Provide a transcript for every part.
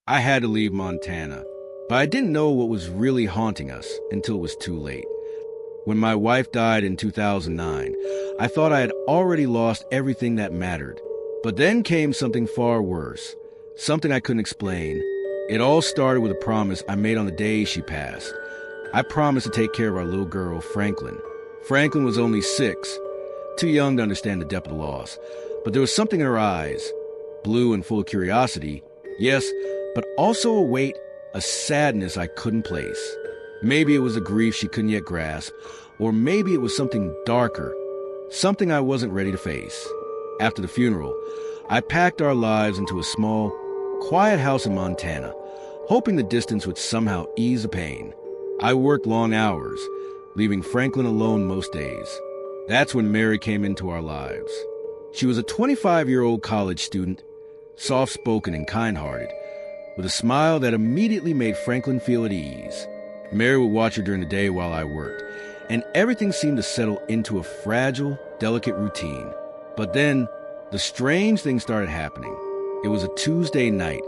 I had to leave Montana, but I didn't know what was really haunting us until it was too late. When my wife died in 2009, I thought I had already lost everything that mattered. But then came something far worse, something I couldn't explain. It all started with a promise I made on the day she passed. I promised to take care of our little girl, Franklin. Franklin was only 6, too young to understand the depth of the loss. But there was something in her eyes, blue and full of curiosity, yes, but also a weight, a sadness I couldn't place. Maybe it was a grief she couldn't yet grasp, or maybe it was something darker, something I wasn't ready to face. After the funeral, I packed our lives into a small, quiet house in Montana, hoping the distance would somehow ease the pain. I worked long hours, leaving Franklin alone most days. That's when Mary came into our lives. She was a 25-year-old college student, soft-spoken and kind-hearted, with a smile that immediately made Franklin feel at ease. Mary would watch her during the day while I worked, and everything seemed to settle into a fragile, delicate routine. But then, the strange thing started happening. It was a Tuesday night,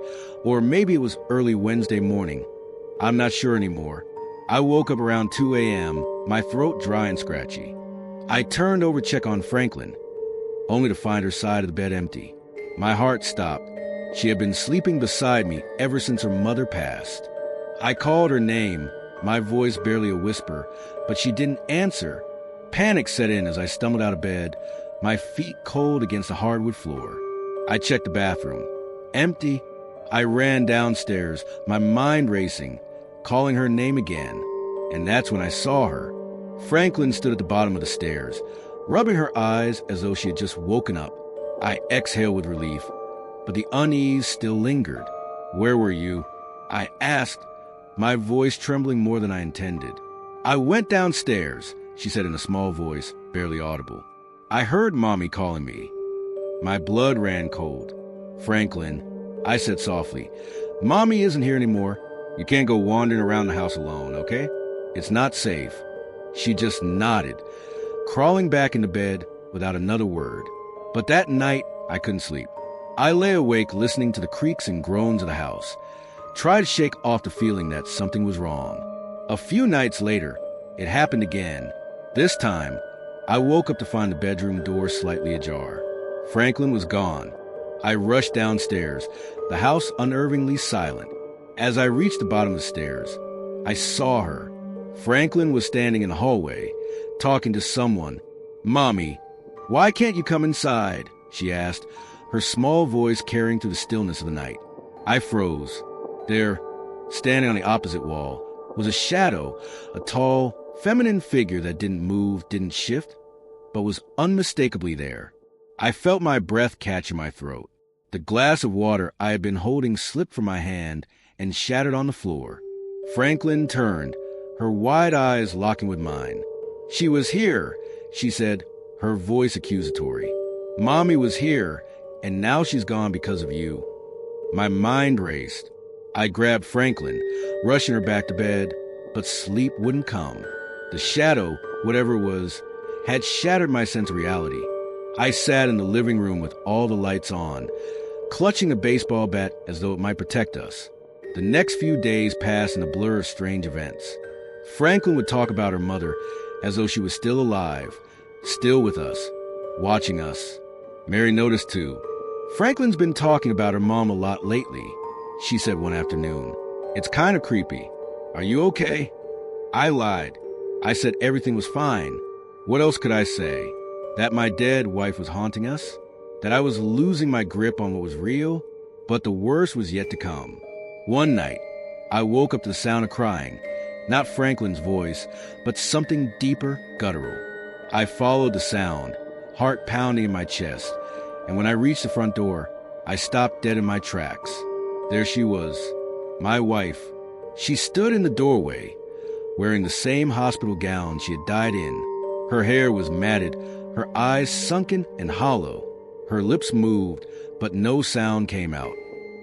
or maybe it was early Wednesday morning. I'm not sure anymore. I woke up around 2 a.m., my throat dry and scratchy. I turned over to check on Franklin, only to find her side of the bed empty. My heart stopped. She had been sleeping beside me ever since her mother passed. I called her name, my voice barely a whisper, but she didn't answer. Panic set in as I stumbled out of bed, my feet cold against the hardwood floor. I checked the bathroom. Empty. I ran downstairs, my mind racing, calling her name again. And that's when I saw her. Franklin stood at the bottom of the stairs, rubbing her eyes as though she had just woken up. I exhaled with relief, but the unease still lingered. "Where were you?" I asked, my voice trembling more than I intended. "I went downstairs," she said in a small voice, barely audible. "I heard Mommy calling me." My blood ran cold. "Franklin," I said softly, "Mommy isn't here anymore. You can't go wandering around the house alone, okay? It's not safe." She just nodded, crawling back into bed without another word. But that night, I couldn't sleep. I lay awake listening to the creaks and groans of the house, tried to shake off the feeling that something was wrong. A few nights later, it happened again. This time, I woke up to find the bedroom door slightly ajar. Franklin was gone. I rushed downstairs, the house unnervingly silent. As I reached the bottom of the stairs, I saw her. Franklin was standing in the hallway, talking to someone. "Mommy, why can't you come inside?" she asked, her small voice carrying through the stillness of the night. I froze. There, standing on the opposite wall, was a shadow, a tall, feminine figure that didn't move, didn't shift, but was unmistakably there. I felt my breath catch in my throat. The glass of water I had been holding slipped from my hand and shattered on the floor. Franklin turned, her wide eyes locking with mine. "She was here," she said, her voice accusatory. "Mommy was here, and now she's gone because of you." My mind raced. I grabbed Franklin, rushing her back to bed, but sleep wouldn't come. The shadow, whatever it was, had shattered my sense of reality. I sat in the living room with all the lights on, clutching a baseball bat as though it might protect us. The next few days passed in a blur of strange events. Franklin would talk about her mother as though she was still alive, still with us, watching us. Mary noticed too. "Franklin's been talking about her mom a lot lately," she said one afternoon. "It's kind of creepy. Are you okay?" I lied. I said everything was fine. What else could I say? That my dead wife was haunting us? That I was losing my grip on what was real? But the worst was yet to come. One night, I woke up to the sound of crying. Not Franklin's voice, but something deeper, guttural. I followed the sound, heart pounding in my chest, and when I reached the front door, I stopped dead in my tracks. There she was, my wife. She stood in the doorway, wearing the same hospital gown she had died in. Her hair was matted, her eyes sunken and hollow. Her lips moved, but no sound came out.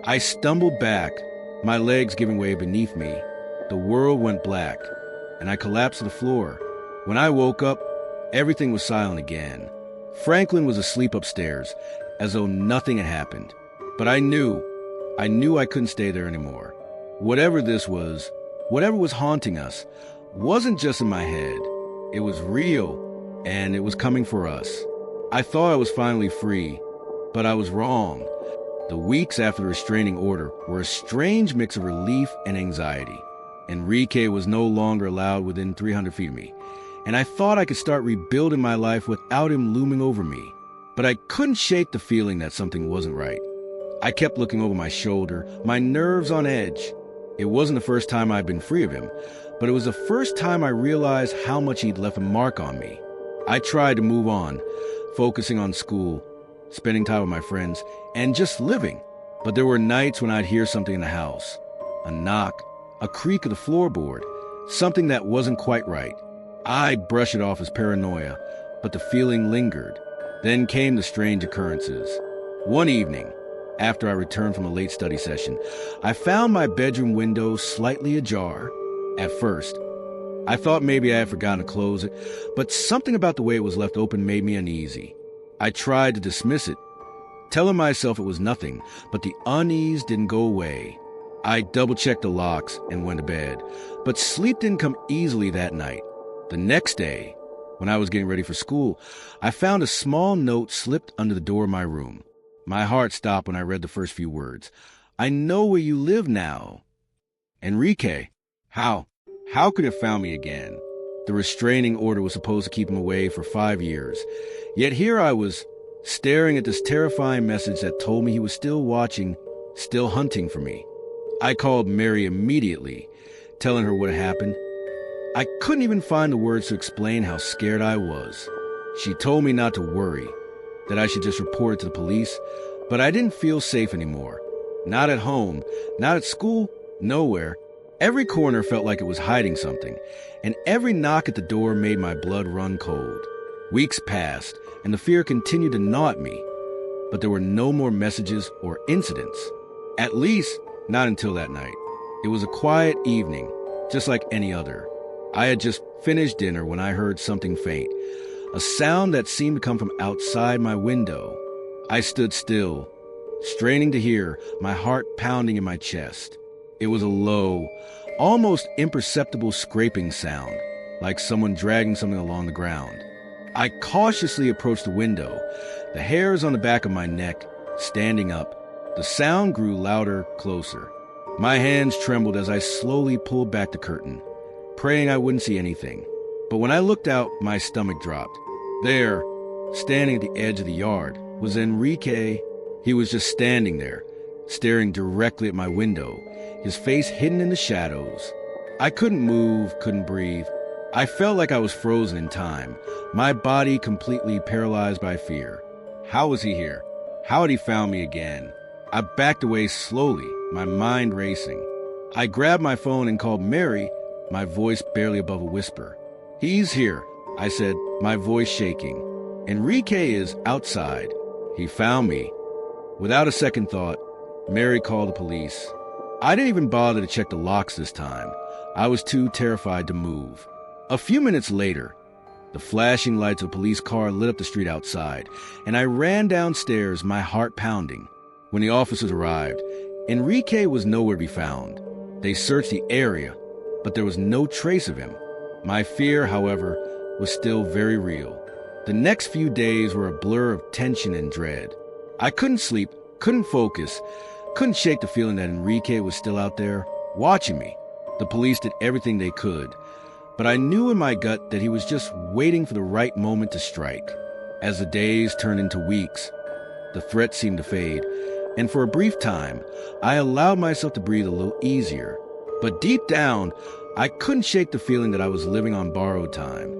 I stumbled back, my legs giving way beneath me. The world went black, and I collapsed to the floor. When I woke up, everything was silent again. Franklin was asleep upstairs, as though nothing had happened. But I knew I knew I couldn't stay there anymore. Whatever this was, whatever was haunting us, wasn't just in my head. It was real, and it was coming for us. I thought I was finally free, but I was wrong. The weeks after the restraining order were a strange mix of relief and anxiety. Enrique was no longer allowed within 300 feet of me, and I thought I could start rebuilding my life without him looming over me. But I couldn't shake the feeling that something wasn't right. I kept looking over my shoulder, my nerves on edge. It wasn't the first time I'd been free of him, but it was the first time I realized how much he'd left a mark on me. I tried to move on, focusing on school, spending time with my friends, and just living. But there were nights when I'd hear something in the house. A knock, a creak of the floorboard, something that wasn't quite right. I'd brush it off as paranoia, but the feeling lingered. Then came the strange occurrences. One evening, after I returned from a late study session, I found my bedroom window slightly ajar. At first, I thought maybe I had forgotten to close it, but something about the way it was left open made me uneasy. I tried to dismiss it, telling myself it was nothing, but the unease didn't go away. I double-checked the locks and went to bed, but sleep didn't come easily that night. The next day, when I was getting ready for school, I found a small note slipped under the door of my room. My heart stopped when I read the first few words. "I know where you live now." Enrique. How could it have found me again? The restraining order was supposed to keep him away for 5 years. Yet here I was, staring at this terrifying message that told me he was still watching, still hunting for me. I called Mary immediately, telling her what had happened. I couldn't even find the words to explain how scared I was. She told me not to worry, that I should just report it to the police, but I didn't feel safe anymore. Not at home, not at school, nowhere. Every corner felt like it was hiding something, and every knock at the door made my blood run cold. Weeks passed, and the fear continued to gnaw at me, but there were no more messages or incidents. At least, not until that night. It was a quiet evening, just like any other. I had just finished dinner when I heard something faint, a sound that seemed to come from outside my window. I stood still, straining to hear, my heart pounding in my chest. It was a low, almost imperceptible scraping sound, like someone dragging something along the ground. I cautiously approached the window, the hairs on the back of my neck standing up. The sound grew louder, closer. My hands trembled as I slowly pulled back the curtain, praying I wouldn't see anything. But when I looked out, my stomach dropped. There, standing at the edge of the yard, was Enrique. He was just standing there, staring directly at my window, his face hidden in the shadows. I couldn't move, couldn't breathe. I felt like I was frozen in time, my body completely paralyzed by fear. How was he here? How had he found me again? I backed away slowly, my mind racing. I grabbed my phone and called Mary, my voice barely above a whisper. "He's here," I said, my voice shaking. "Enrique is outside. He found me." Without a second thought, Mary called the police. I didn't even bother to check the locks this time. I was too terrified to move. A few minutes later, the flashing lights of a police car lit up the street outside, and I ran downstairs, my heart pounding. When the officers arrived, Enrique was nowhere to be found. They searched the area, but there was no trace of him. My fear, however, was still very real. The next few days were a blur of tension and dread. I couldn't sleep, couldn't focus, couldn't shake the feeling that Enrique was still out there, watching me. The police did everything they could, but I knew in my gut that he was just waiting for the right moment to strike. As the days turned into weeks, the threat seemed to fade, and for a brief time, I allowed myself to breathe a little easier. But deep down, I couldn't shake the feeling that I was living on borrowed time.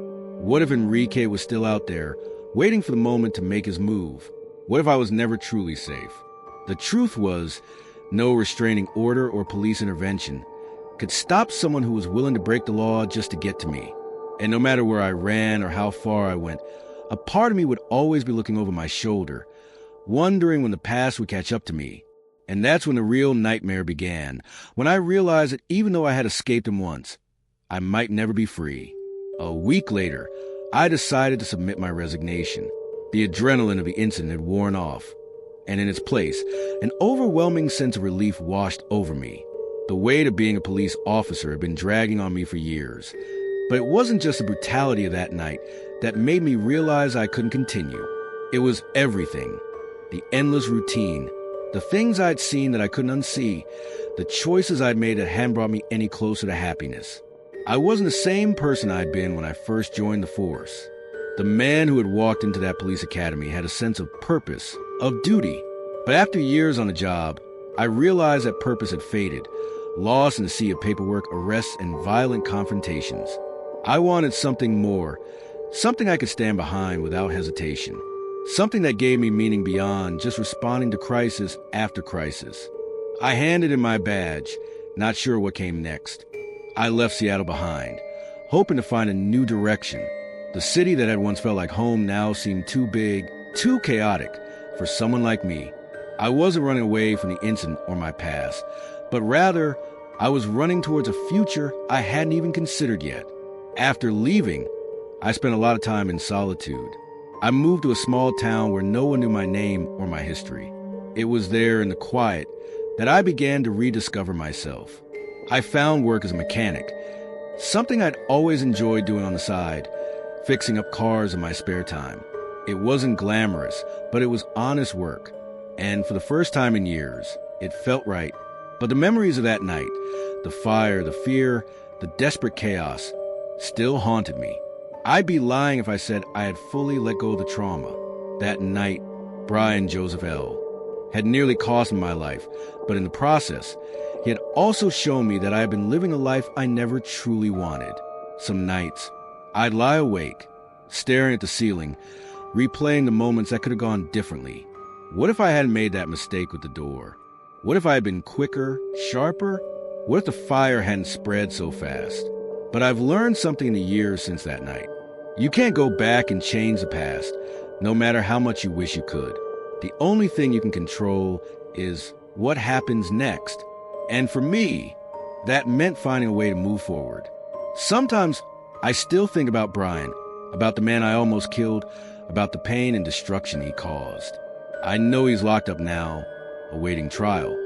What if Enrique was still out there, waiting for the moment to make his move? What if I was never truly safe? The truth was, no restraining order or police intervention could stop someone who was willing to break the law just to get to me. And no matter where I ran or how far I went, a part of me would always be looking over my shoulder, wondering when the past would catch up to me. And that's when the real nightmare began, when I realized that even though I had escaped him once, I might never be free. A week later, I decided to submit my resignation. The adrenaline of the incident had worn off. And in its place, an overwhelming sense of relief washed over me. The weight of being a police officer had been dragging on me for years. But it wasn't just the brutality of that night that made me realize I couldn't continue. It was everything. The endless routine, the things I'd seen that I couldn't unsee, the choices I'd made that hadn't brought me any closer to happiness. I wasn't the same person I'd been when I first joined the force. The man who had walked into that police academy had a sense of purpose, of duty. But after years on the job, I realized that purpose had faded, lost in a sea of paperwork, arrests, and violent confrontations. I wanted something more, something I could stand behind without hesitation, something that gave me meaning beyond just responding to crisis after crisis. I handed in my badge, not sure what came next. I left Seattle behind, hoping to find a new direction. The city that had once felt like home now seemed too big, too chaotic for someone like me. I wasn't running away from the incident or my past, but rather, I was running towards a future I hadn't even considered yet. After leaving, I spent a lot of time in solitude. I moved to a small town where no one knew my name or my history. It was there in the quiet that I began to rediscover myself. I found work as a mechanic, something I'd always enjoyed doing on the side, fixing up cars in my spare time. It wasn't glamorous, but it was honest work. And for the first time in years, it felt right. But the memories of that night, the fire, the fear, the desperate chaos, still haunted me. I'd be lying if I said I had fully let go of the trauma. That night, Brian Joseph L. had nearly cost me my life, but in the process, he had also shown me that I had been living a life I never truly wanted. Some nights, I'd lie awake, staring at the ceiling, replaying the moments that could have gone differently. What if I hadn't made that mistake with the door? What if I had been quicker, sharper? What if the fire hadn't spread so fast? But I've learned something in the years since that night. You can't go back and change the past, no matter how much you wish you could. The only thing you can control is what happens next. And for me, that meant finding a way to move forward. Sometimes I still think about Brian, about the man I almost killed, about the pain and destruction he caused. I know he's locked up now, awaiting trial.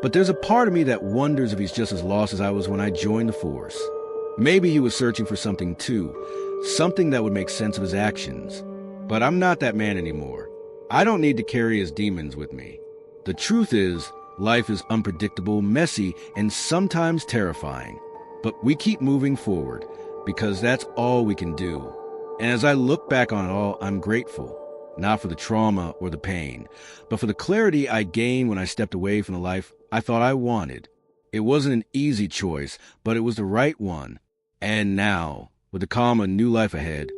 But there's a part of me that wonders if he's just as lost as I was when I joined the force. Maybe he was searching for something too, something that would make sense of his actions. But I'm not that man anymore. I don't need to carry his demons with me. The truth is, life is unpredictable, messy, and sometimes terrifying. But we keep moving forward, because that's all we can do. And as I look back on it all, I'm grateful. Not for the trauma or the pain, but for the clarity I gained when I stepped away from the life I thought I wanted. It wasn't an easy choice, but it was the right one. And now, with the calm of a new life ahead,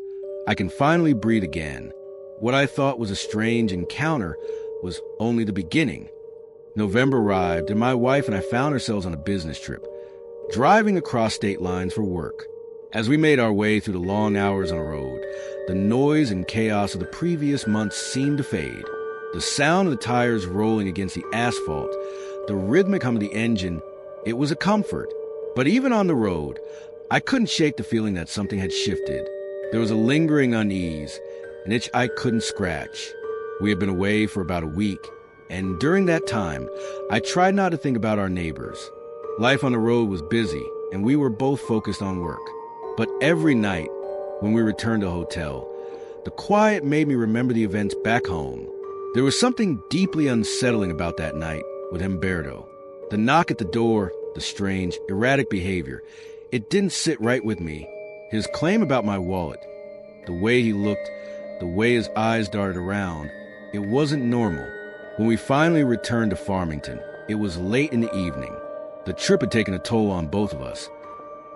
I can finally breathe again. What I thought was a strange encounter was only the beginning. November arrived, and my wife and I found ourselves on a business trip, driving across state lines for work. As we made our way through the long hours on the road, the noise and chaos of the previous months seemed to fade. The sound of the tires rolling against the asphalt, the rhythmic hum of the engine, it was a comfort. But even on the road, I couldn't shake the feeling that something had shifted. There was a lingering unease, an itch I couldn't scratch. We had been away for about a week, and during that time, I tried not to think about our neighbors. Life on the road was busy, and we were both focused on work. But every night, when we returned to a hotel, the quiet made me remember the events back home. There was something deeply unsettling about that night with Humberto. The knock at the door, the strange, erratic behavior, it didn't sit right with me. His claim about my wallet, the way he looked, the way his eyes darted around, it wasn't normal. When we finally returned to Farmington, it was late in the evening. The trip had taken a toll on both of us,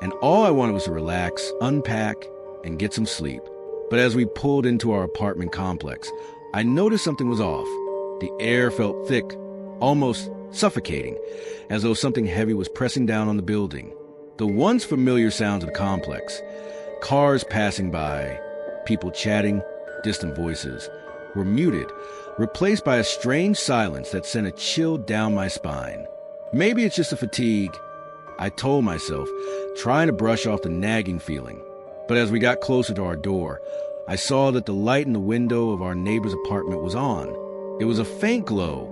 and all I wanted was to relax, unpack, and get some sleep. But as we pulled into our apartment complex, I noticed something was off. The air felt thick, almost suffocating, as though something heavy was pressing down on the building. The once familiar sounds of the complex, cars passing by, people chatting, distant voices, were muted, replaced by a strange silence that sent a chill down my spine. Maybe it's just a fatigue, I told myself, trying to brush off the nagging feeling. But as we got closer to our door, I saw that the light in the window of our neighbor's apartment was on. It was a faint glow,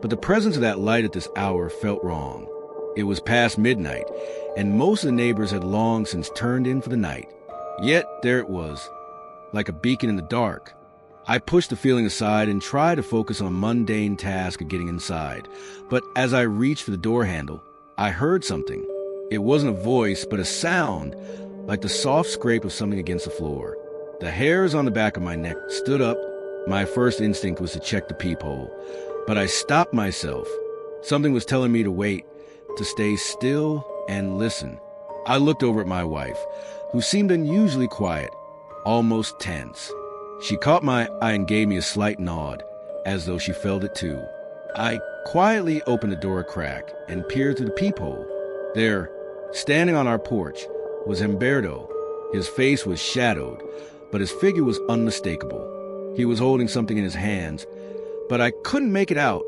but the presence of that light at this hour felt wrong. It was past midnight, and most of the neighbors had long since turned in for the night. Yet there it was, like a beacon in the dark. I pushed the feeling aside and tried to focus on the mundane task of getting inside. But as I reached for the door handle, I heard something. It wasn't a voice, but a sound, like the soft scrape of something against the floor. The hairs on the back of my neck stood up. My first instinct was to check the peephole, but I stopped myself. Something was telling me to wait, to stay still and listen. I looked over at my wife, who seemed unusually quiet, almost tense. She caught my eye and gave me a slight nod, as though she felt it too. I quietly opened the door a crack and peered through the peephole. There, standing on our porch, was Humberto. His face was shadowed, but his figure was unmistakable. He was holding something in his hands, but I couldn't make it out.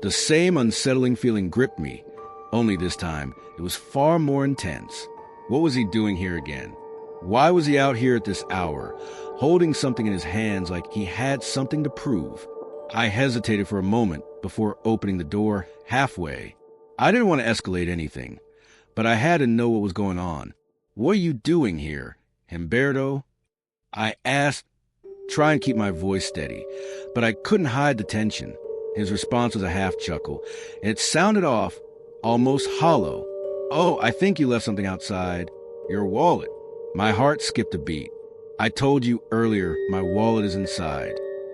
The same unsettling feeling gripped me, only this time it was far more intense. What was he doing here again? Why was he out here at this hour, holding something in his hands like he had something to prove? I hesitated for a moment before opening the door halfway. I didn't want to escalate anything, but I had to know what was going on. "What are you doing here, Humberto?" I asked, trying to keep my voice steady, but I couldn't hide the tension. His response was a half chuckle, and it sounded off, almost hollow. "Oh, I think you left something outside. Your wallet." My heart skipped a beat. "I told you earlier my wallet is inside.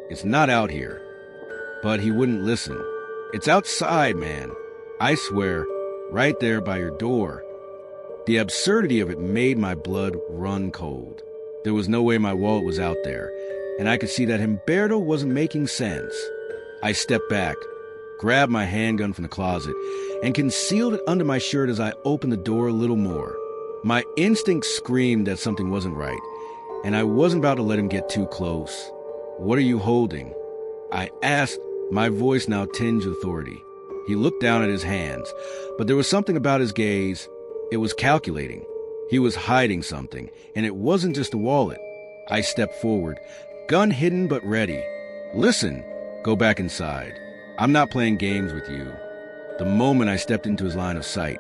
It's not out here." But he wouldn't listen. "It's outside, man. I swear, right there by your door." The absurdity of it made my blood run cold. There was no way my wallet was out there, and I could see that Humberto wasn't making sense. I stepped back, grabbed my handgun from the closet, and concealed it under my shirt as I opened the door a little more. My instinct screamed that something wasn't right, and I wasn't about to let him get too close. "What are you holding?" I asked, my voice now tinged with authority. He looked down at his hands, but there was something about his gaze. It was calculating. He was hiding something, and it wasn't just a wallet. I stepped forward, gun hidden but ready. "Listen, go back inside. I'm not playing games with you." The moment I stepped into his line of sight,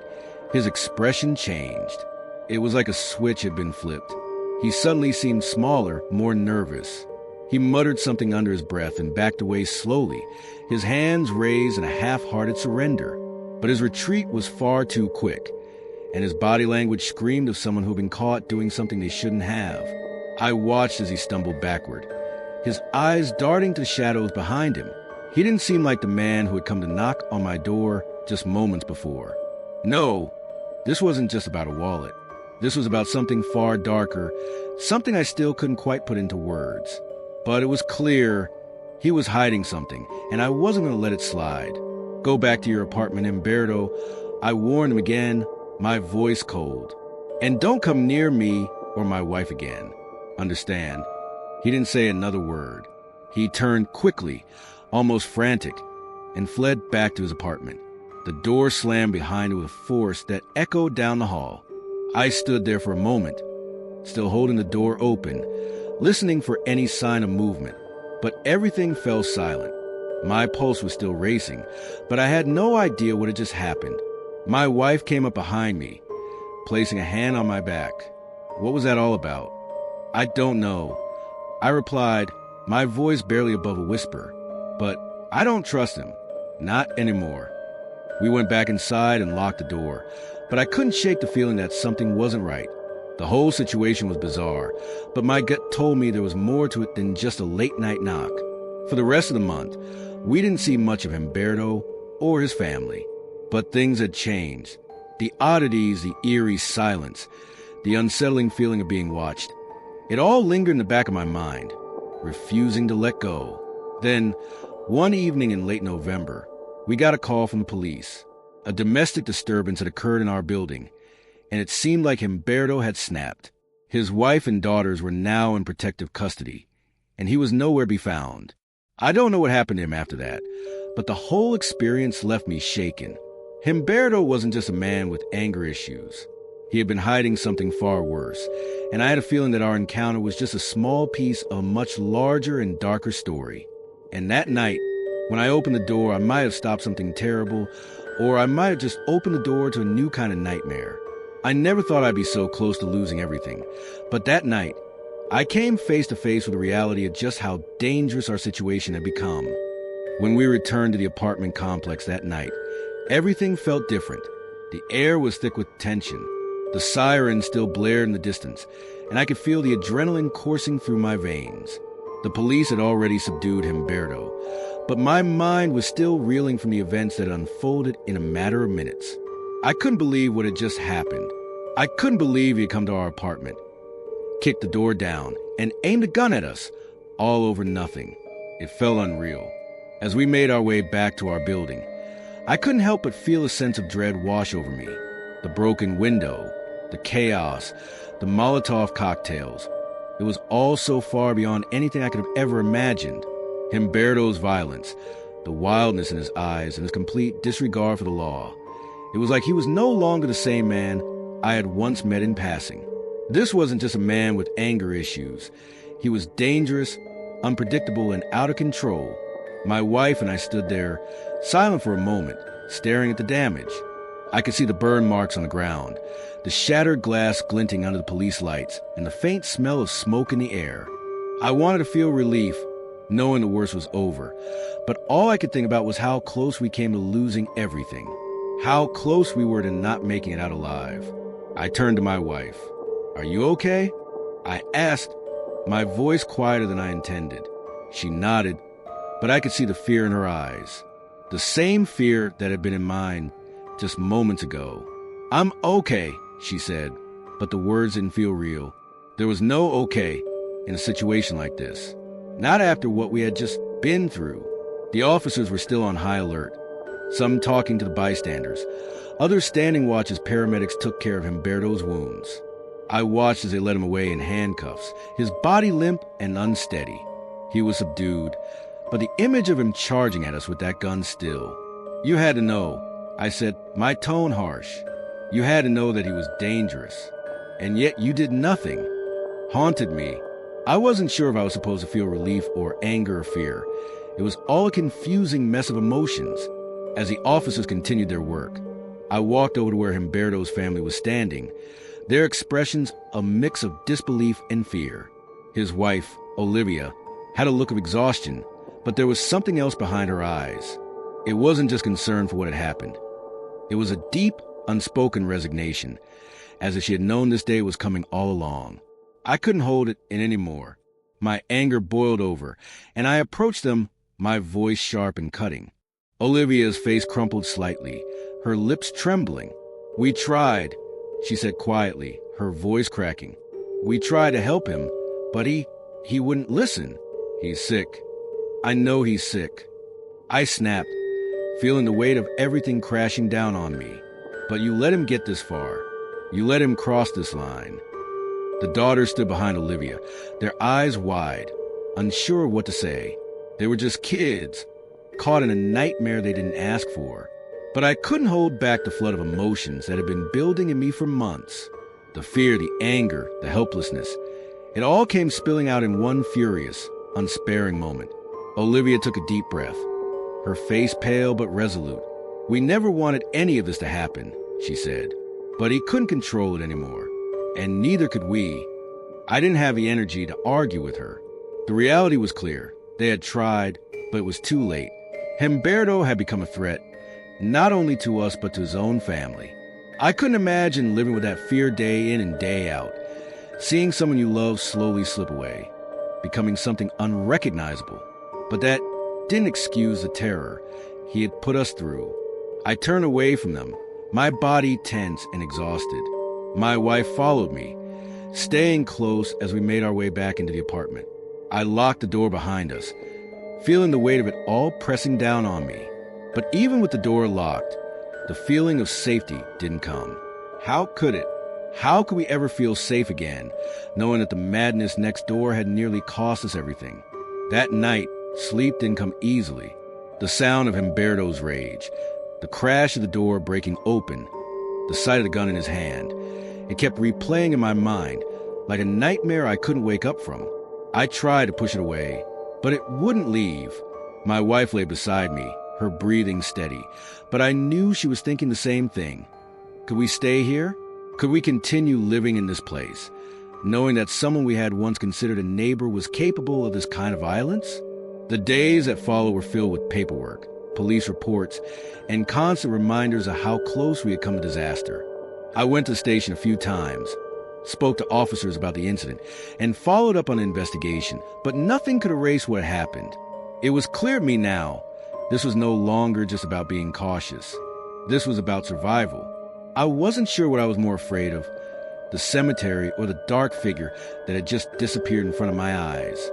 his expression changed. It was like a switch had been flipped. He suddenly seemed smaller, more nervous. He muttered something under his breath and backed away slowly, his hands raised in a half-hearted surrender. But his retreat was far too quick, and his body language screamed of someone who'd been caught doing something they shouldn't have. I watched as he stumbled backward, his eyes darting to the shadows behind him. He didn't seem like the man who had come to knock on my door just moments before. No, this wasn't just about a wallet. This was about something far darker, something I still couldn't quite put into words. But it was clear he was hiding something, and I wasn't going to let it slide. "Go back to your apartment, Humberto," I warned him again, my voice cold. "And don't come near me or my wife again. Understand?" He didn't say another word. He turned quickly, almost frantic, and fled back to his apartment. The door slammed behind him with a force that echoed down the hall. I stood there for a moment, still holding the door open, listening for any sign of movement, but everything fell silent. My pulse was still racing, but I had no idea what had just happened. My wife came up behind me, placing a hand on my back. What was that all about? "I don't know," I replied, my voice barely above a whisper. "But I don't trust him. Not anymore." We went back inside and locked the door, but I couldn't shake the feeling that something wasn't right. The whole situation was bizarre, but my gut told me there was more to it than just a late-night knock. For the rest of the month, we didn't see much of Humberto or his family. But things had changed. The oddities, the eerie silence, the unsettling feeling of being watched. It all lingered in the back of my mind, refusing to let go. Then, one evening in late November, we got a call from the police. A domestic disturbance had occurred in our building, and it seemed like Humberto had snapped. His wife and daughters were now in protective custody, and he was nowhere to be found. I don't know what happened to him after that, but the whole experience left me shaken. Humberto wasn't just a man with anger issues. He had been hiding something far worse, and I had a feeling that our encounter was just a small piece of a much larger and darker story. And that night, When I opened the door, I might have stopped something terrible, or I might have just opened the door to a new kind of nightmare. I never thought I'd be so close to losing everything, but that night, I came face to face with the reality of just how dangerous our situation had become. When we returned to the apartment complex that night, everything felt different. The air was thick with tension. The siren still blared in the distance, and I could feel the adrenaline coursing through my veins. The police had already subdued Humberto, but my mind was still reeling from the events that had unfolded in a matter of minutes. I couldn't believe what had just happened. I couldn't believe he had come to our apartment, kicked the door down, and aimed a gun at us, all over nothing. It felt unreal. As we made our way back to our building, I couldn't help but feel a sense of dread wash over me. The broken window, the chaos, the Molotov cocktails. It was all so far beyond anything I could have ever imagined. Humberto's violence, the wildness in his eyes, and his complete disregard for the law. It was like he was no longer the same man I had once met in passing. This wasn't just a man with anger issues. He was dangerous, unpredictable, and out of control. My wife and I stood there, silent for a moment, staring at the damage. I could see the burn marks on the ground, the shattered glass glinting under the police lights, and the faint smell of smoke in the air. I wanted to feel relief, knowing the worst was over, but all I could think about was how close we came to losing everything, how close we were to not making it out alive. I turned to my wife. "Are you okay?" I asked, my voice quieter than I intended. She nodded, but I could see the fear in her eyes, the same fear that had been in mine just moments ago. "I'm okay," she said, but the words didn't feel real. There was no okay in a situation like this. Not after what we had just been through. The officers were still on high alert, some talking to the bystanders, others standing watch as paramedics took care of Humberto's wounds. I watched as they led him away in handcuffs, his body limp and unsteady. He was subdued, but the image of him charging at us with that gun still. "You had to know," I said, my tone harsh. "You had to know that he was dangerous. And yet you did nothing." Haunted me. I wasn't sure if I was supposed to feel relief or anger or fear. It was all a confusing mess of emotions. As the officers continued their work, I walked over to where Humberto's family was standing, their expressions a mix of disbelief and fear. His wife, Olivia, had a look of exhaustion, but there was something else behind her eyes. It wasn't just concern for what had happened. It was a deep, unspoken resignation, as if she had known this day was coming all along. I couldn't hold it in any more. My anger boiled over, and I approached them, my voice sharp and cutting. Olivia's face crumpled slightly, her lips trembling. "We tried," she said quietly, her voice cracking. "We tried to help him, but he wouldn't listen. He's sick. I know he's sick." I snapped, feeling the weight of everything crashing down on me. "But you let him get this far. You let him cross this line." The daughters stood behind Olivia, their eyes wide, unsure of what to say. They were just kids, caught in a nightmare they didn't ask for. But I couldn't hold back the flood of emotions that had been building in me for months. The fear, the anger, the helplessness. It all came spilling out in one furious, unsparing moment. Olivia took a deep breath, her face pale but resolute. "We never wanted any of this to happen," she said. But he couldn't control it anymore, and neither could we. I didn't have the energy to argue with her. The reality was clear. They had tried, but it was too late. Humberto had become a threat, not only to us but to his own family. I couldn't imagine living with that fear day in and day out, seeing someone you love slowly slip away, becoming something unrecognizable. But that didn't excuse the terror he had put us through. I turned away from them, my body tense and exhausted. My wife followed me, staying close as we made our way back into the apartment. I locked the door behind us, feeling the weight of it all pressing down on me. But even with the door locked, the feeling of safety didn't come. How could it? How could we ever feel safe again, knowing that the madness next door had nearly cost us everything? That night, sleep didn't come easily. The sound of Humberto's rage, the crash of the door breaking open, the sight of the gun in his hand, it kept replaying in my mind like a nightmare I couldn't wake up from. I tried to push it away, but it wouldn't leave. My wife lay beside me, her breathing steady, but I knew she was thinking the same thing. Could we stay here? Could we continue living in this place, knowing that someone we had once considered a neighbor was capable of this kind of violence? The days that followed were filled with paperwork, police reports, and constant reminders of how close we had come to disaster. I went to the station a few times, spoke to officers about the incident, and followed up on an investigation, but nothing could erase what happened. It was clear to me now, this was no longer just about being cautious. This was about survival. I wasn't sure what I was more afraid of, the cemetery or the dark figure that had just disappeared in front of my eyes.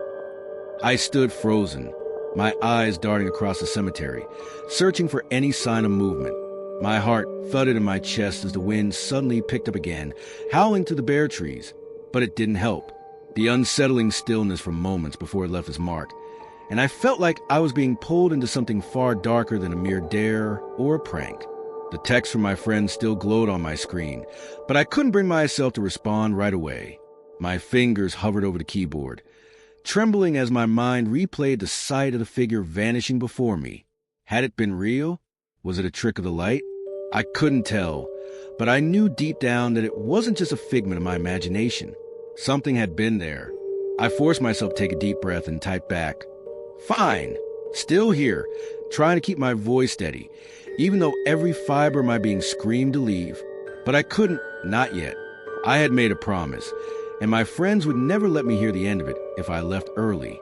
I stood frozen, my eyes darting across the cemetery, searching for any sign of movement. My heart thudded in my chest as the wind suddenly picked up again, howling through the bare trees. But it didn't help. The unsettling stillness for moments before it left its mark, and I felt like I was being pulled into something far darker than a mere dare or a prank. The text from my friend still glowed on my screen, but I couldn't bring myself to respond right away. My fingers hovered over the keyboard, trembling as my mind replayed the sight of the figure vanishing before me. Had it been real? Was it a trick of the light? I couldn't tell, but I knew deep down that it wasn't just a figment of my imagination. Something had been there. I forced myself to take a deep breath and typed back, "Fine, still here," trying to keep my voice steady, even though every fiber of my being screamed to leave. But I couldn't, not yet. I had made a promise, and my friends would never let me hear the end of it if I left early.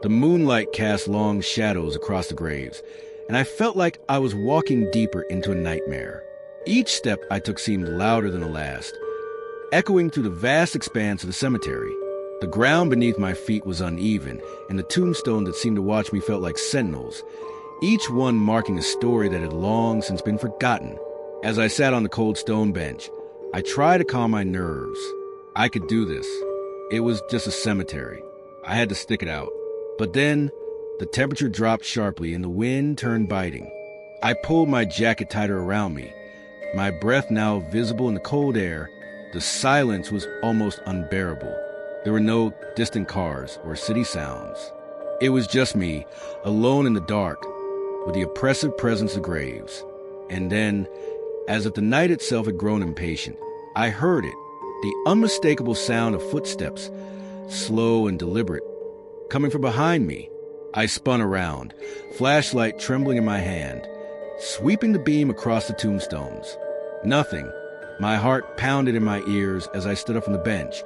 The moonlight cast long shadows across the graves, and I felt like I was walking deeper into a nightmare. Each step I took seemed louder than the last, echoing through the vast expanse of the cemetery. The ground beneath my feet was uneven, and the tombstones that seemed to watch me felt like sentinels, each one marking a story that had long since been forgotten. As I sat on the cold stone bench, I tried to calm my nerves. I could do this. It was just a cemetery. I had to stick it out. But then, the temperature dropped sharply and the wind turned biting. I pulled my jacket tighter around me, my breath now visible in the cold air. The silence was almost unbearable. There were no distant cars or city sounds. It was just me, alone in the dark, with the oppressive presence of graves. And then, as if the night itself had grown impatient, I heard it, the unmistakable sound of footsteps, slow and deliberate, coming from behind me. I spun around, flashlight trembling in my hand, sweeping the beam across the tombstones. Nothing. My heart pounded in my ears as I stood up from the bench,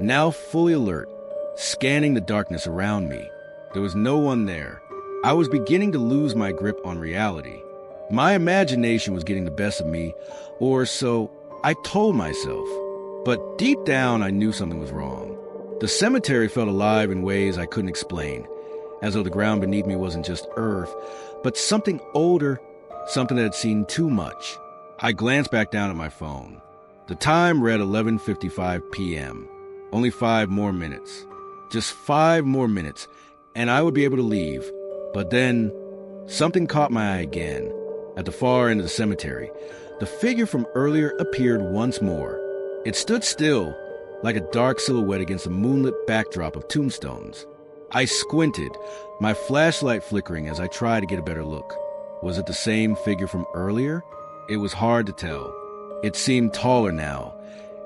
now fully alert, scanning the darkness around me. There was no one there. I was beginning to lose my grip on reality. My imagination was getting the best of me, or so I told myself. But deep down, I knew something was wrong. The cemetery felt alive in ways I couldn't explain, as though the ground beneath me wasn't just earth, but something older, something that had seen too much. I glanced back down at my phone. The time read 11:55 p.m. Only 5 more minutes. Just 5 more minutes, and I would be able to leave. But then, something caught my eye again. At the far end of the cemetery, the figure from earlier appeared once more. It stood still, like a dark silhouette against a moonlit backdrop of tombstones. I squinted, my flashlight flickering as I tried to get a better look. Was it the same figure from earlier? It was hard to tell. It seemed taller now,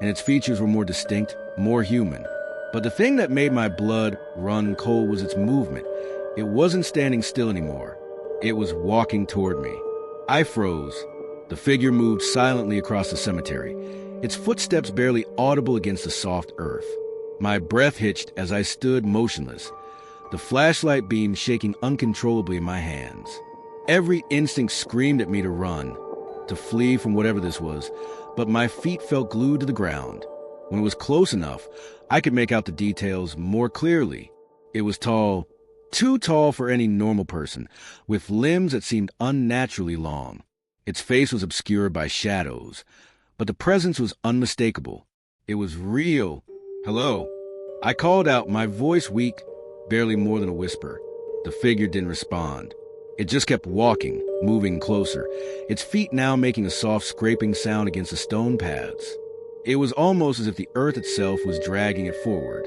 and its features were more distinct, more human. But the thing that made my blood run cold was its movement. It wasn't standing still anymore. It was walking toward me. I froze. The figure moved silently across the cemetery, its footsteps barely audible against the soft earth. My breath hitched as I stood motionless, the flashlight beam shaking uncontrollably in my hands. Every instinct screamed at me to run, to flee from whatever this was, but my feet felt glued to the ground. When it was close enough, I could make out the details more clearly. It was tall, too tall for any normal person, with limbs that seemed unnaturally long. Its face was obscured by shadows, but the presence was unmistakable. It was real. "Hello." I called out, my voice weak, barely more than a whisper. The figure didn't respond. It just kept walking, moving closer, its feet now making a soft scraping sound against the stone paths. It was almost as if the earth itself was dragging it forward.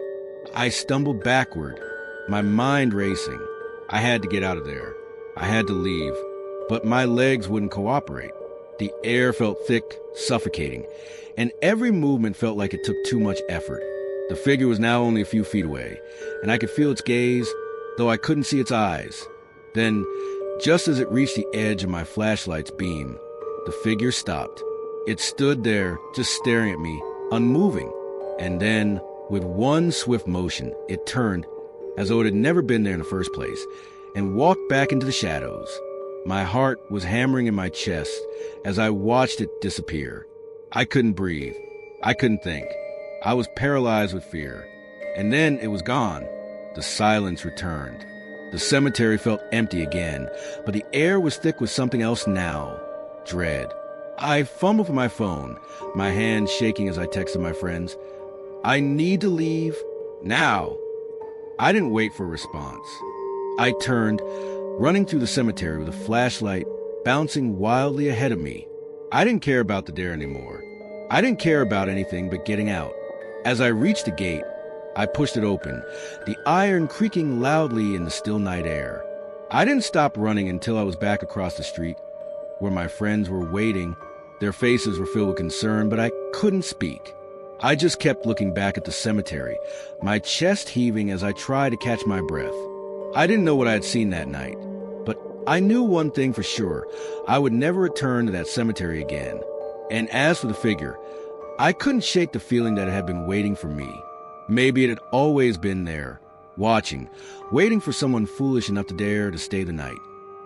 I stumbled backward, my mind racing. I had to get out of there. I had to leave, but my legs wouldn't cooperate. The air felt thick, suffocating, and every movement felt like it took too much effort. The figure was now only a few feet away, and I could feel its gaze, though I couldn't see its eyes. Then, just as it reached the edge of my flashlight's beam, the figure stopped. It stood there, just staring at me, unmoving. And then, with one swift motion, it turned, as though it had never been there in the first place, and walked back into the shadows. My heart was hammering in my chest as I watched it disappear. I couldn't breathe. I couldn't think. I was paralyzed with fear. And then it was gone. The silence returned. The cemetery felt empty again, but the air was thick with something else now. Dread. I fumbled for my phone, my hand shaking as I texted my friends. I need to leave now. I didn't wait for a response. I turned, running through the cemetery with a flashlight bouncing wildly ahead of me. I didn't care about the dare anymore. I didn't care about anything but getting out. As I reached the gate, I pushed it open, the iron creaking loudly in the still night air. I didn't stop running until I was back across the street, where my friends were waiting. Their faces were filled with concern, but I couldn't speak. I just kept looking back at the cemetery, my chest heaving as I tried to catch my breath. I didn't know what I had seen that night, but I knew one thing for sure. I would never return to that cemetery again. And as for the figure, I couldn't shake the feeling that it had been waiting for me. Maybe it had always been there, watching, waiting for someone foolish enough to dare to stay the night.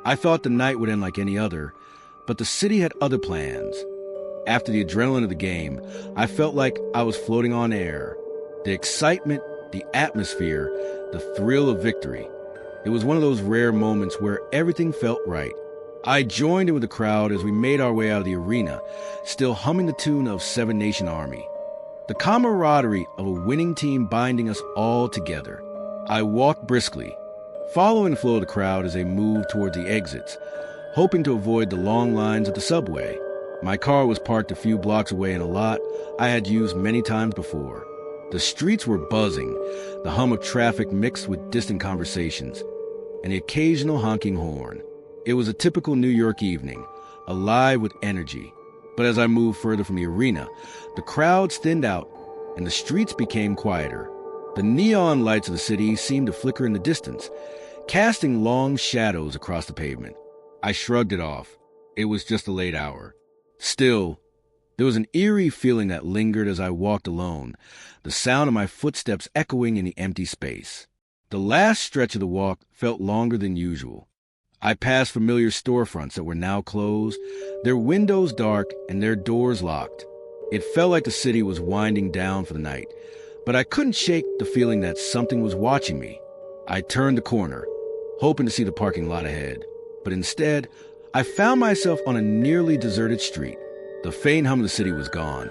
I thought the night would end like any other, but the city had other plans. After the adrenaline of the game, I felt like I was floating on air. The excitement, the atmosphere, the thrill of victory. It was one of those rare moments where everything felt right. I joined in with the crowd as we made our way out of the arena, still humming the tune of Seven Nation Army. The camaraderie of a winning team binding us all together. I walked briskly, following the flow of the crowd as they moved toward the exits, hoping to avoid the long lines at the subway. My car was parked a few blocks away in a lot I had used many times before. The streets were buzzing, the hum of traffic mixed with distant conversations, and the occasional honking horn. It was a typical New York evening, alive with energy. But as I moved further from the arena, the crowds thinned out and the streets became quieter. The neon lights of the city seemed to flicker in the distance, casting long shadows across the pavement. I shrugged it off. It was just a late hour. Still, there was an eerie feeling that lingered as I walked alone, the sound of my footsteps echoing in the empty space. The last stretch of the walk felt longer than usual. I passed familiar storefronts that were now closed, their windows dark and their doors locked. It felt like the city was winding down for the night, but I couldn't shake the feeling that something was watching me. I turned the corner, hoping to see the parking lot ahead, but instead, I found myself on a nearly deserted street. The faint hum of the city was gone,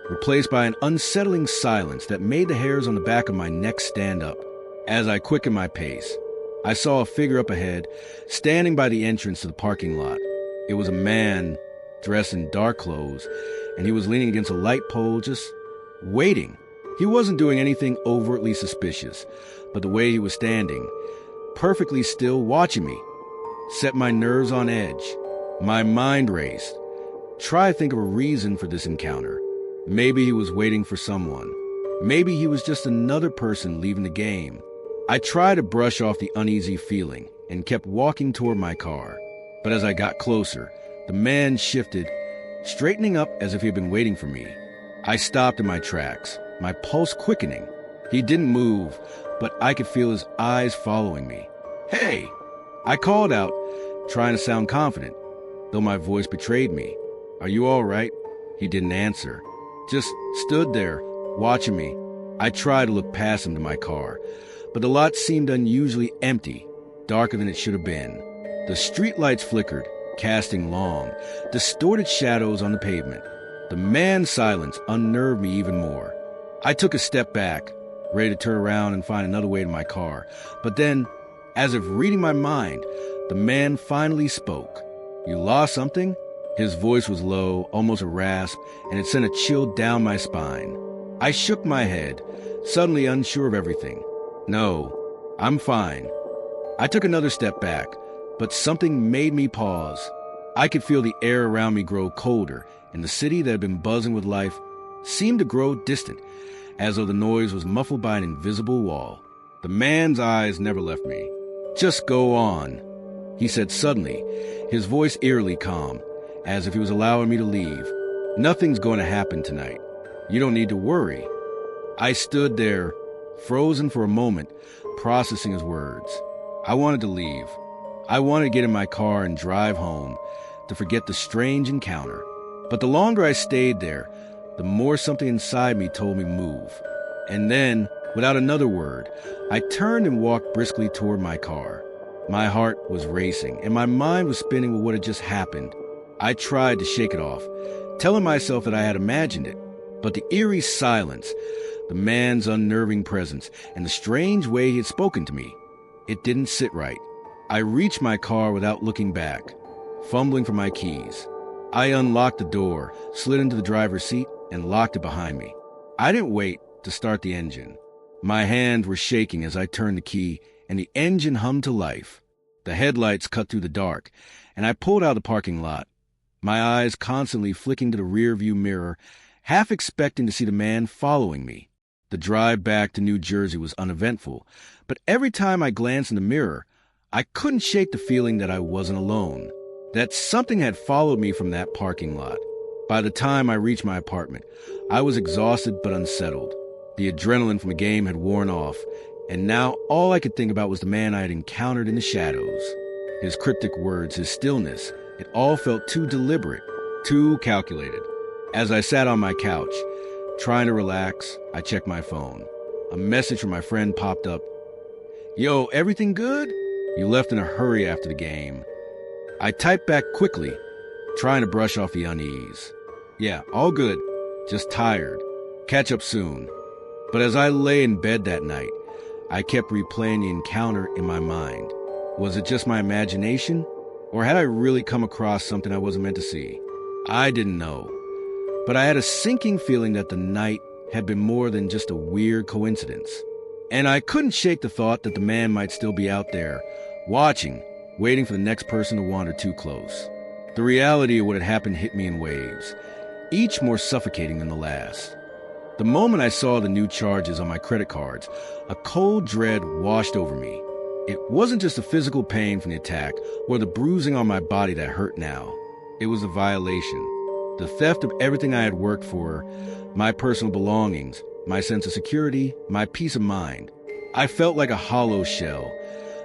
replaced by an unsettling silence that made the hairs on the back of my neck stand up. As I quickened my pace, I saw a figure up ahead, standing by the entrance to the parking lot. It was a man, dressed in dark clothes, and he was leaning against a light pole, just waiting. He wasn't doing anything overtly suspicious, but the way he was standing, perfectly still watching me, set my nerves on edge. My mind raced. Try to think of a reason for this encounter. Maybe he was waiting for someone. Maybe he was just another person leaving the game. I tried to brush off the uneasy feeling and kept walking toward my car. But as I got closer, the man shifted, straightening up as if he had been waiting for me. I stopped in my tracks, my pulse quickening. He didn't move, but I could feel his eyes following me. "Hey!" I called out, trying to sound confident, though my voice betrayed me. "Are you all right?" He didn't answer, just stood there, watching me. I tried to look past him to my car, but the lot seemed unusually empty, darker than it should have been. The streetlights flickered, casting long, distorted shadows on the pavement. The man's silence unnerved me even more. I took a step back, ready to turn around and find another way to my car. But then, as if reading my mind, the man finally spoke. "You lost something?" His voice was low, almost a rasp, and it sent a chill down my spine. I shook my head, suddenly unsure of everything. "No, I'm fine." I took another step back, But something made me pause. I could feel the air around me grow colder, and the city that had been buzzing with life seemed to grow distant, as though the noise was muffled by an invisible wall. The man's eyes never left me. "Just go on," he said suddenly, his voice eerily calm, as if he was allowing me to leave. "Nothing's going to happen tonight. You don't need to worry." I stood there, frozen for a moment, processing his words. I wanted to leave. I wanted to get in my car and drive home, to forget the strange encounter. But the longer I stayed there, the more something inside me told me move. And then, without another word, I turned and walked briskly toward my car. My heart was racing, and my mind was spinning with what had just happened. I tried to shake it off, telling myself that I had imagined it. But the eerie silence, the man's unnerving presence, and the strange way he had spoken to me, it didn't sit right. I reached my car without looking back, fumbling for my keys. I unlocked the door, slid into the driver's seat, and locked it behind me. I didn't wait to start the engine. My hands were shaking as I turned the key, and the engine hummed to life. The headlights cut through the dark, and I pulled out of the parking lot, my eyes constantly flicking to the rearview mirror, half expecting to see the man following me. The drive back to New Jersey was uneventful, but every time I glanced in the mirror, I couldn't shake the feeling that I wasn't alone, that something had followed me from that parking lot. By the time I reached my apartment, I was exhausted but unsettled. The adrenaline from the game had worn off, and now all I could think about was the man I had encountered in the shadows. His cryptic words, his stillness, it all felt too deliberate, too calculated. As I sat on my couch, trying to relax, I checked my phone. A message from my friend popped up. "Yo, everything good? You left in a hurry after the game." I typed back quickly, trying to brush off the unease. "Yeah, all good. Just tired. Catch up soon." But as I lay in bed that night, I kept replaying the encounter in my mind. Was it just my imagination? Or had I really come across something I wasn't meant to see? I didn't know. But I had a sinking feeling that the night had been more than just a weird coincidence. And I couldn't shake the thought that the man might still be out there, watching, waiting for the next person to wander too close. The reality of what had happened hit me in waves, each more suffocating than the last. The moment I saw the new charges on my credit cards, a cold dread washed over me. It wasn't just the physical pain from the attack or the bruising on my body that hurt now. It was a violation. The theft of everything I had worked for, my personal belongings, my sense of security, my peace of mind. I felt like a hollow shell,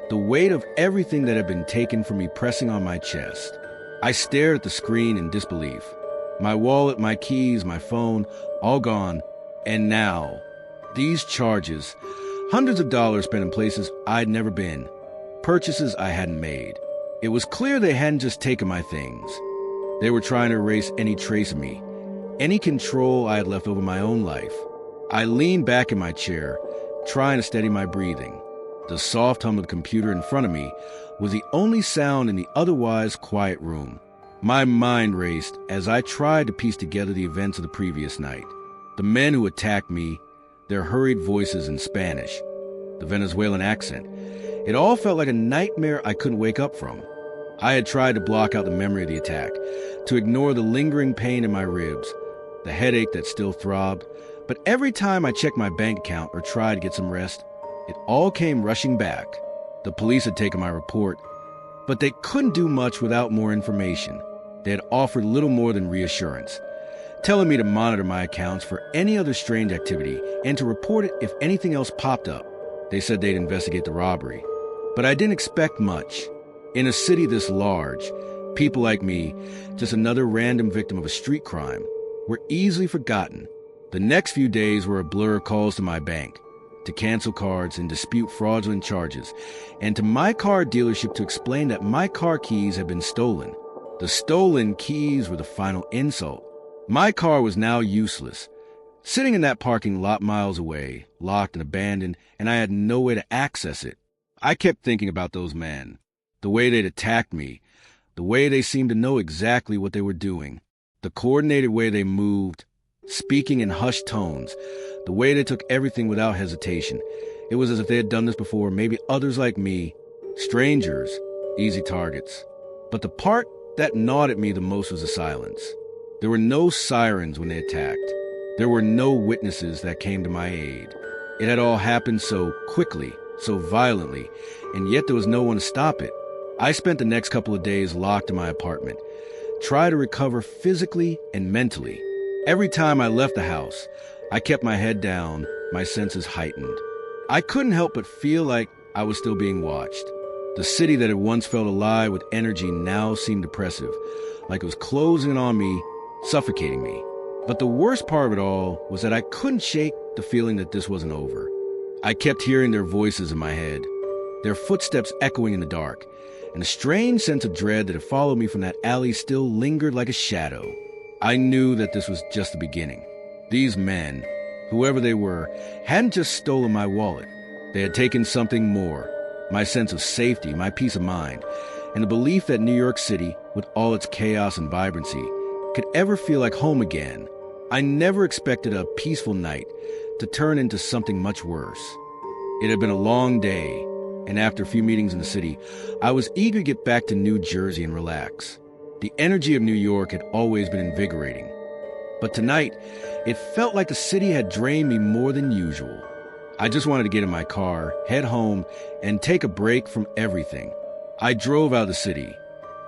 the weight of everything that had been taken from me pressing on my chest. I stared at the screen in disbelief. My wallet, my keys, my phone, all gone. And now, these charges, hundreds of dollars spent in places I'd never been, purchases I hadn't made. It was clear they hadn't just taken my things. They were trying to erase any trace of me, any control I had left over my own life. I leaned back in my chair, trying to steady my breathing. The soft hum of the computer in front of me was the only sound in the otherwise quiet room. My mind raced as I tried to piece together the events of the previous night. The men who attacked me, their hurried voices in Spanish, the Venezuelan accent. It all felt like a nightmare I couldn't wake up from. I had tried to block out the memory of the attack, to ignore the lingering pain in my ribs, the headache that still throbbed, but every time I checked my bank account or tried to get some rest, it all came rushing back. The police had taken my report, but they couldn't do much without more information. They had offered little more than reassurance, telling me to monitor my accounts for any other strange activity and to report it if anything else popped up. They said they'd investigate the robbery, but I didn't expect much. In a city this large, people like me, just another random victim of a street crime, were easily forgotten. The next few days were a blur of calls to my bank, to cancel cards and dispute fraudulent charges, and to my car dealership to explain that my car keys had been stolen. The stolen keys were the final insult. My car was now useless, sitting in that parking lot miles away, locked and abandoned, and I had no way to access it. I kept thinking about those men, the way they'd attacked me, the way they seemed to know exactly what they were doing, the coordinated way they moved, speaking in hushed tones, the way they took everything without hesitation. It was as if they had done this before, maybe others like me, strangers, easy targets. But the part that gnawed at me the most was the silence. There were no sirens when they attacked. There were no witnesses that came to my aid. It had all happened so quickly, so violently, and yet there was no one to stop it. I spent the next couple of days locked in my apartment, trying to recover physically and mentally. Every time I left the house, I kept my head down, my senses heightened. I couldn't help but feel like I was still being watched. The city that had once felt alive with energy now seemed oppressive, like it was closing in on me, suffocating me. But the worst part of it all was that I couldn't shake the feeling that this wasn't over. I kept hearing their voices in my head, their footsteps echoing in the dark, and a strange sense of dread that had followed me from that alley still lingered like a shadow. I knew that this was just the beginning. These men, whoever they were, hadn't just stolen my wallet. They had taken something more, my sense of safety, my peace of mind, and the belief that New York City, with all its chaos and vibrancy, could ever feel like home again. I never expected a peaceful night to turn into something much worse. It had been a long day, and after a few meetings in the city, I was eager to get back to New Jersey and relax. The energy of New York had always been invigorating. But tonight, it felt like the city had drained me more than usual. I just wanted to get in my car, head home, and take a break from everything. I drove out of the city,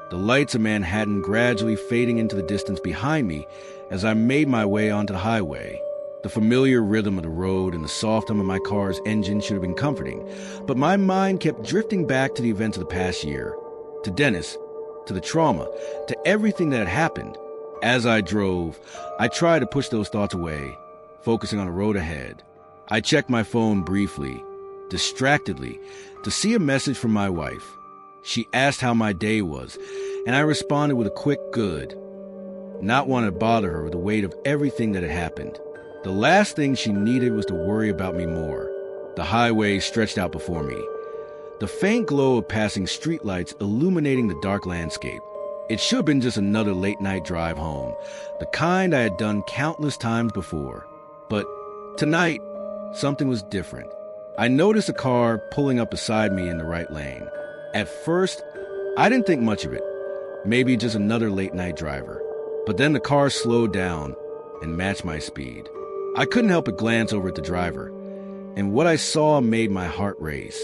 the lights of Manhattan gradually fading into the distance behind me as I made my way onto the highway. The familiar rhythm of the road and the soft hum of my car's engine should have been comforting, but my mind kept drifting back to the events of the past year, to Dennis, to the trauma, to everything that had happened. As I drove, I tried to push those thoughts away, focusing on the road ahead. I checked my phone briefly, distractedly, to see a message from my wife. She asked how my day was, and I responded with a quick good, not wanting to bother her with the weight of everything that had happened. The last thing she needed was to worry about me more. The highway stretched out before me, the faint glow of passing streetlights illuminating the dark landscape. It should have been just another late-night drive home, the kind I had done countless times before. But tonight, something was different. I noticed a car pulling up beside me in the right lane. At first, I didn't think much of it. Maybe just another late-night driver. But then the car slowed down and matched my speed. I couldn't help but glance over at the driver, and what I saw made my heart race.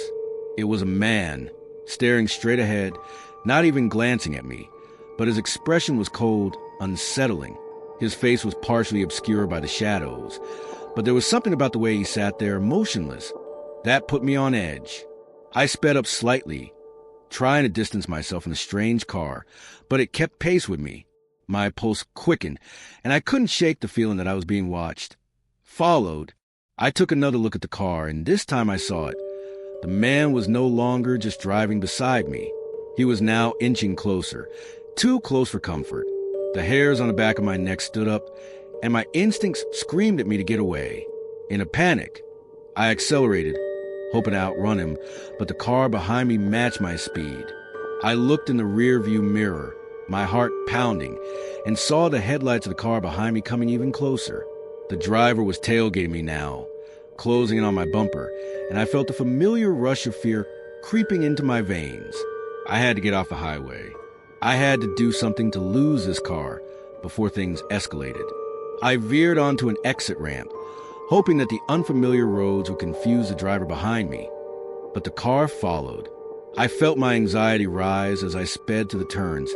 It was a man, staring straight ahead, not even glancing at me, but his expression was cold, unsettling. His face was partially obscured by the shadows, but there was something about the way he sat there, motionless, that put me on edge. I sped up slightly, trying to distance myself from the strange car, but it kept pace with me. My pulse quickened, and I couldn't shake the feeling that I was being watched. Followed, I took another look at the car, and this time I saw it. The man was no longer just driving beside me. He was now inching closer, too close for comfort. The hairs on the back of my neck stood up, and my instincts screamed at me to get away. In a panic, I accelerated, hoping to outrun him, but the car behind me matched my speed. I looked in the rearview mirror, my heart pounding, and saw the headlights of the car behind me coming even closer. The driver was tailgating me now, closing in on my bumper, and I felt a familiar rush of fear creeping into my veins. I had to get off the highway. I had to do something to lose this car before things escalated. I veered onto an exit ramp, hoping that the unfamiliar roads would confuse the driver behind me. But the car followed. I felt my anxiety rise as I sped to the turns,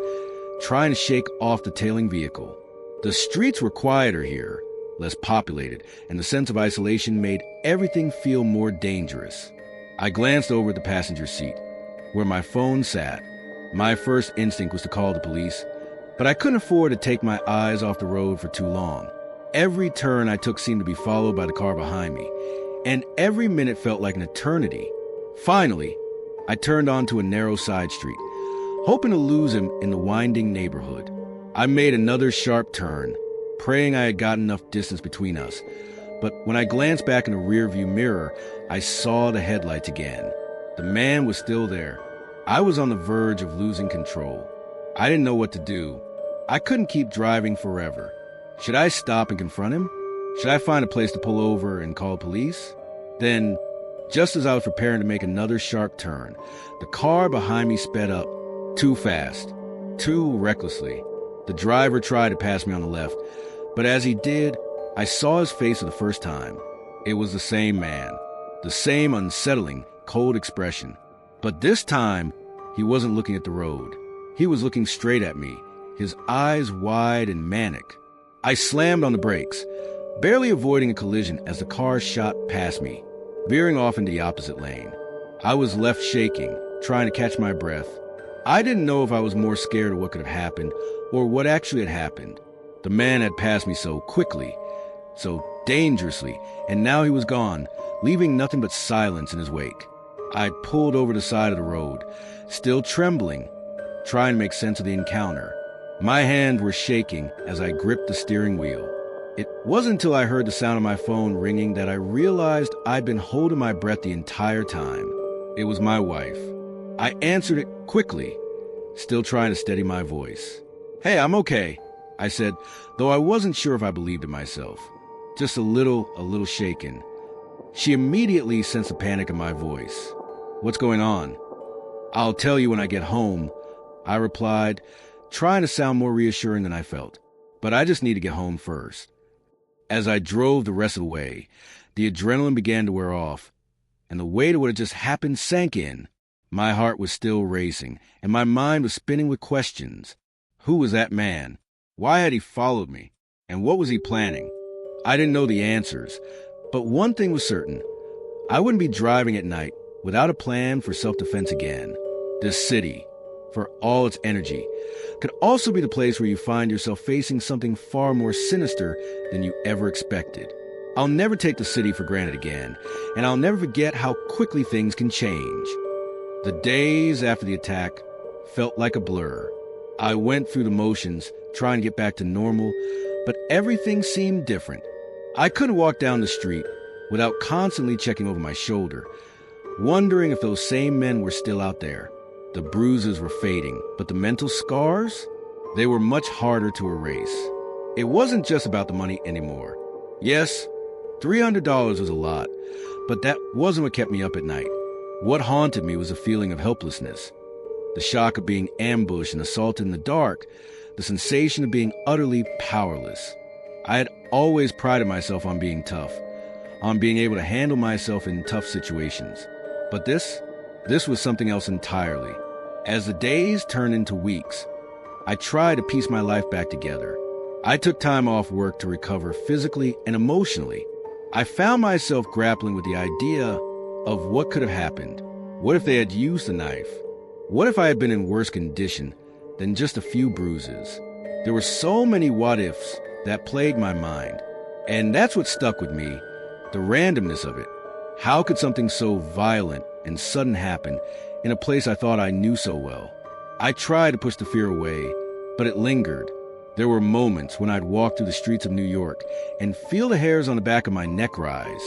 trying to shake off the tailing vehicle. The streets were quieter here, less populated, and the sense of isolation made everything feel more dangerous. I glanced over at the passenger seat, where my phone sat. My first instinct was to call the police, but I couldn't afford to take my eyes off the road for too long. Every turn I took seemed to be followed by the car behind me, and every minute felt like an eternity. Finally, I turned onto a narrow side street, hoping to lose him in the winding neighborhood. I made another sharp turn, praying I had gotten enough distance between us. But when I glanced back in the rearview mirror, I saw the headlights again. The man was still there. I was on the verge of losing control. I didn't know what to do. I couldn't keep driving forever. Should I stop and confront him? Should I find a place to pull over and call police? Then, just as I was preparing to make another sharp turn, the car behind me sped up, Too fast. Too recklessly. The driver tried to pass me on the left, but as he did, I saw his face for the first time. It was the same man. The same unsettling, cold expression. But this time, he wasn't looking at the road. He was looking straight at me, his eyes wide and manic. I slammed on the brakes, barely avoiding a collision as the car shot past me, veering off into the opposite lane. I was left shaking, trying to catch my breath. I didn't know if I was more scared of what could have happened or what actually had happened. The man had passed me so quickly, so dangerously, and now he was gone, leaving nothing but silence in his wake. I pulled over the side of the road, still trembling, trying to make sense of the encounter. My hands were shaking as I gripped the steering wheel. It wasn't until I heard the sound of my phone ringing that I realized I'd been holding my breath the entire time. It was my wife. I answered it quickly, still trying to steady my voice. "Hey, I'm okay," I said, though I wasn't sure if I believed it myself. Just a little shaken. She immediately sensed the panic in my voice. "What's going on?" "I'll tell you when I get home," I replied, trying to sound more reassuring than I felt. But I just need to get home first. As I drove the rest of the way, the adrenaline began to wear off, and the weight of what had just happened sank in. My heart was still racing, and my mind was spinning with questions. Who was that man? Why had he followed me? And what was he planning? I didn't know the answers, but one thing was certain. I wouldn't be driving at night without a plan for self-defense again. This city, for all its energy, could also be the place where you find yourself facing something far more sinister than you ever expected. I'll never take the city for granted again, and I'll never forget how quickly things can change. The days after the attack felt like a blur. I went through the motions, trying to get back to normal, but everything seemed different. I couldn't walk down the street without constantly checking over my shoulder, wondering if those same men were still out there. The bruises were fading, but the mental scars? They were much harder to erase. It wasn't just about the money anymore. Yes, $300 was a lot, but that wasn't what kept me up at night. What haunted me was a feeling of helplessness. The shock of being ambushed and assaulted in the dark, the sensation of being utterly powerless. I had always prided myself on being tough, on being able to handle myself in tough situations. But this was something else entirely. As the days turned into weeks, I tried to piece my life back together. I took time off work to recover physically and emotionally. I found myself grappling with the idea of what could have happened. What if they had used the knife? What if I had been in worse condition than just a few bruises? There were so many what-ifs that plagued my mind. And that's what stuck with me, the randomness of it. How could something so violent and sudden happen in a place I thought I knew so well? I tried to push the fear away, but it lingered. There were moments when I'd walk through the streets of New York and feel the hairs on the back of my neck rise.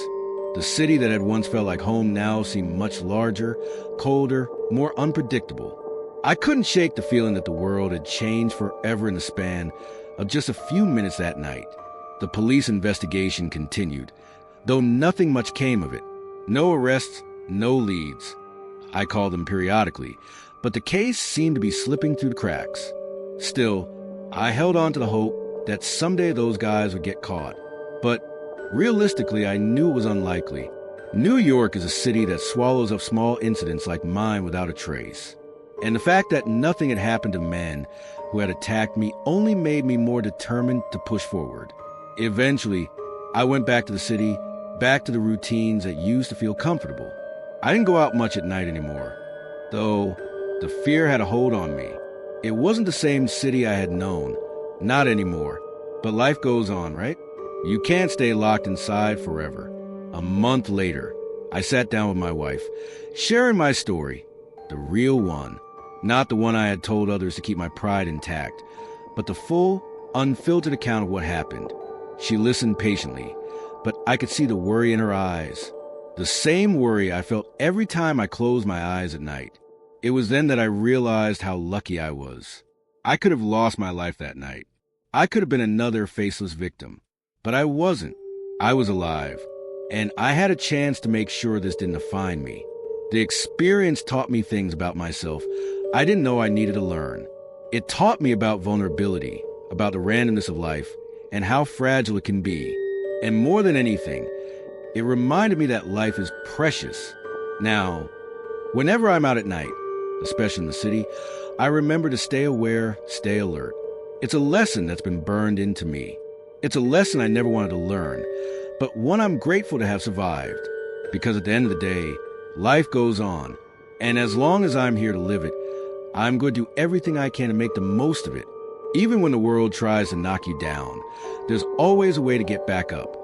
The city that had once felt like home now seemed much larger, colder, more unpredictable. I couldn't shake the feeling that the world had changed forever in the span of just a few minutes that night. The police investigation continued, though nothing much came of it. No arrests, no leads. I called them periodically, but the case seemed to be slipping through the cracks. Still, I held on to the hope that someday those guys would get caught. But realistically, I knew it was unlikely. New York is a city that swallows up small incidents like mine without a trace. And the fact that nothing had happened to men who had attacked me only made me more determined to push forward. Eventually, I went back to the city, back to the routines that used to feel comfortable. I didn't go out much at night anymore, though the fear had a hold on me. It wasn't the same city I had known, not anymore, but life goes on, right? You can't stay locked inside forever. A month later, I sat down with my wife, sharing my story, the real one, not the one I had told others to keep my pride intact, but the full, unfiltered account of what happened. She listened patiently, but I could see the worry in her eyes. The same worry I felt every time I closed my eyes at night. It was then that I realized how lucky I was. I could have lost my life that night. I could have been another faceless victim. But I wasn't. I was alive. And I had a chance to make sure this didn't define me. The experience taught me things about myself I didn't know I needed to learn. It taught me about vulnerability, about the randomness of life, and how fragile it can be. And more than anything, it reminded me that life is precious. Now, whenever I'm out at night, especially in the city, I remember to stay aware, stay alert. It's a lesson that's been burned into me. It's a lesson I never wanted to learn, but one I'm grateful to have survived. Because at the end of the day, life goes on. And as long as I'm here to live it, I'm going to do everything I can to make the most of it. Even when the world tries to knock you down, there's always a way to get back up.